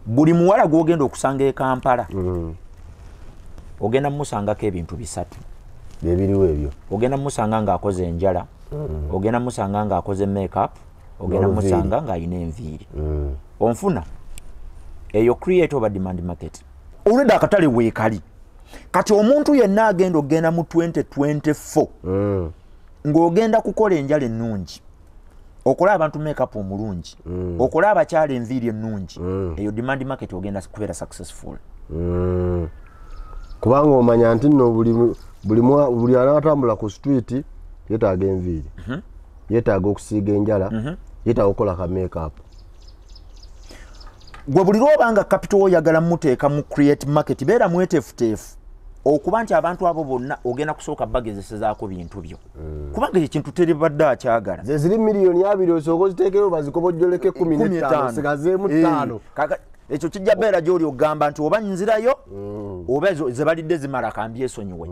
buli muwala gwogenda okusanga e Kampala ogenda musangako ebintu bisatu bebiriwo ebyo ogenda musanga nga akoze enjala ogenda musanga nga akoze makeup ogenda musanga nga ayina enviiri onfuna eyo create over demand market already akatale weekali kati omuntu yenna agenda mu 2024 ng'ogenda kukola enjala ennungi okola abantu makeup omulungi okola abakyala enviiri ennungi eyo demand market ogenda kubeera successful kubanga omanya nti nno buli anatambula ku street yetaaga enviiri yetaaga okusiiga enjala yetaaga okukola ka makeup gwe buli lwobanga capital oyagala muteeka mu create market beera mweteefuteefu okuba nti abantu abo bonna ogenda kusooka bagezesezaako bintu byo kubanga ekintu teribadde akyagala ze ziri miliyoni 2 osooka oziteekeyo bazikobojjoleke 15 sigazeemu 5 ekyo kijja beera gy'oli ogamba nti oba nzirayo oba ze balidde zimala kambyesonyiwe